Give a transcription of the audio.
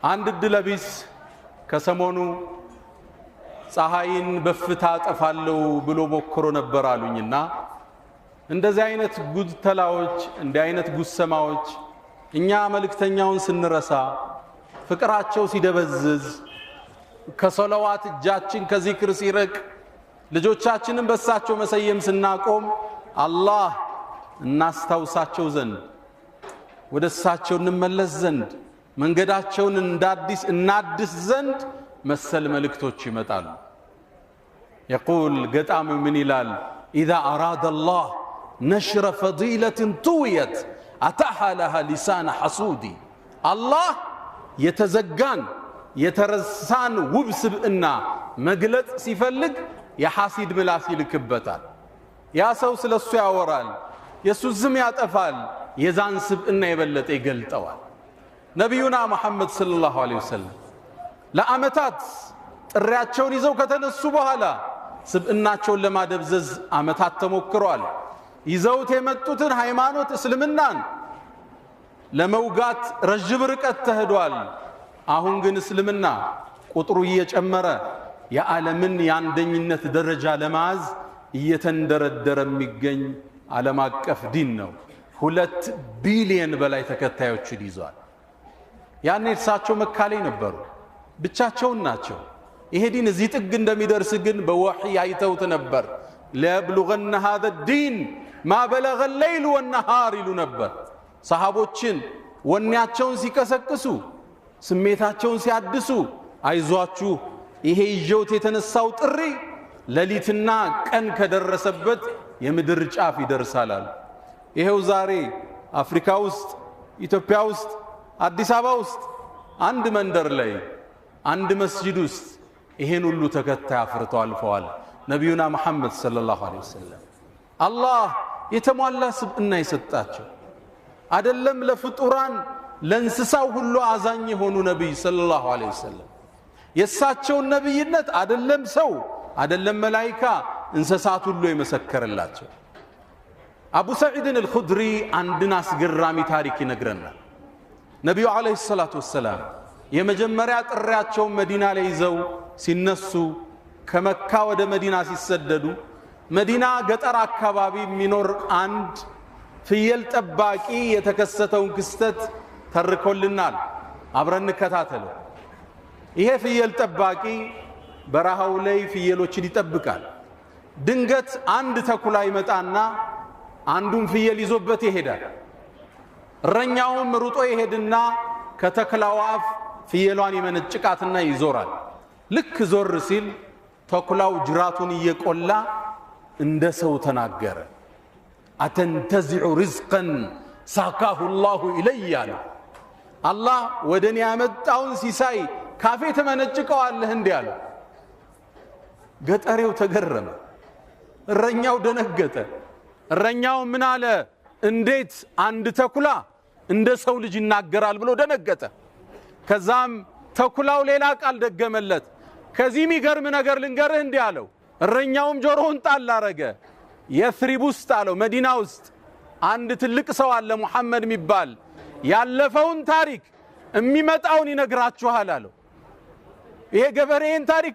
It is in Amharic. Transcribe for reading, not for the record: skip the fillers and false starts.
አንድ ድለቢስ ከሰሞኑ ፀሐይን በፍታ ጠፋለው ብሎ ሞክሮ ነበር አሉኝና እንደዚህ አይነት ጉድተላዎች እንዲህ አይነት ጉሰማዎች እኛ መልእክተኛውን ስንረሳ ፍቅራቸው ሲደበዝዝ ከሶላዋት እጃችን ከዚክር ሲርቅ ልጆቻችንን በሳቸው መሰየም ስናቆም አላህ እናስታውሳቸው ዘንድ ወደሳቸው እንመለስ ዘንድ መንገዳቸውን እናድስ ዘንድ መሰል መልእክቶች ይመጣሉ። يقول قطام من إلال إذا أراد الله نشر فضيلة طويت أتاها لها لسان حسودي الله يتزقان يترسان وبسب إنا مقلت سيفلق يحاسد ملاسي لكبتال يا سوس للسويا ورال يسوس زميات أفال يزان سب إنا يبلت إقلت أوال نبينا محمد صلى الله عليه وسلم ለአመታት ጥሪያቸውን ይዘው ከተነሱ በኋላ ስብእናቸውን ለማደብዘዝ አመታት ተሞክሯል። ይዘውት የመጡትን ሃይማኖት እስልምናን ለመውጋት ረጅም ርቀት ተሄዷል። አሁን ግን እስልምና ቁጥሩ እየጨመረ የዓለምን የአንደኝነት ደረጃ ለማዝ እየተንደረደረ የሚገኝ ዓለም አቀፍ ዲን ነው። 2 ቢሊየን በላይ ተከታዮችን ይዟል። ያኔ እርሳቸው መካ ላይ ነበሩ፣ ብቻቸውን ናቸው። ይሄ ዲን እዚህ ጥግ እንደሚደርስ ግን በወህይ አይተውት ነበር። ለብሉገነ هذا الدين ما بلغ الليل والنهار ይሉ ነበር። ሰሃቦችን ወኔያቸውን ሲቀሰቅሱ ስሜታቸውን ሲያድሱ አይዟችሁ ይሄ ይጆት የተነሳው ጥሪ ሌሊትና ቀን ከደረሰበት የምድር ጫፍ ይደርሳል። ይሄው ዛሬ አፍሪካ ውስጥ ኢትዮጵያ ውስጥ አዲስ አበባ ውስጥ አንድ መንደር ላይ አንድ መስጂድ ውስጥ ይሄን ሁሉ ተከታይ አፍርተው አልፈዋል ነብዩና መሐመድ ሰለላሁ ዐለይሂ ወሰለም። አላህ የተሟላ ስብዕና ይሰጣቸው አይደለም ለፍጡራን ለእንስሳው ሁሉ አዛኝ የሆኑ ነብይ ሰለላሁ ዐለይሂ ወሰለም። የሳቸውን ነብይነት አይደለም ሰው አይደለም መላእክታ እንስሳት ሁሉ የመሰከረላቸው። አቡ ሰዒድ አልኹድሪ አንድን አስገራሚ ታሪክ ይነግረናል። ነብዩ ዐለይሂ ሰላቱ ወሰላም የመጀመሪያ ጥሪያቸው መዲና ላይ ይዘው ሲነሱ ከመካ ወደ መዲና ሲሰደዱ መዲና ገጠር አካባቢ የሚኖር አንድ ፍየል ጠባቂ የተከሰተውን ክስተት ተርኮልናል። አብረን እንከታተለው። ይሄ ፍየል ጠባቂ በረሃው ላይ ፍየሎችን ይጠብቃል። ድንገት አንድ ተኩላ ይመጣና አንዱን ፍየል ይዞበት ይሄዳል። እረኛውም ሩጦ ይሄድና ከተኩላው አፍ ፍየሏን ይመነጭቃትና ይዞራል። ልክ ዞር ሲል ተኩላው ጅራቱን እየቆላ እንደ ሰው ተናገረ። አተንተዚዑ ሪዝቀን ሳካሁ الله ኢለይ አለ። አላህ ወደኔ ያመጣውን ሲሳይ ካፌ ተመነጭቀዋለህ እንዴ አለ። ገጠሬው ተገረመ፣ እረኛው ደነገጠ። እረኛው ምን አለ? እንዴት አንድ ተኩላ እንደ ሰው ልጅ ይናገራል ብሎ ደነገጠ። ከዛም ተኩላው ሌላ ቃል ደገመለት። ከዚህ የሚገርም ነገር ልንገርህ እንዲህ አለው። እረኛውም ጆሮውን ጣል አረገ። የስሪብ ውስጥ አለው መዲና ውስጥ አንድ ትልቅ ሰው አለ ሙሐመድ የሚባል ያለፈውን ታሪክ የሚመጣውን ይነግራችኋል አለው። ይሄ ገበሬን ታሪክ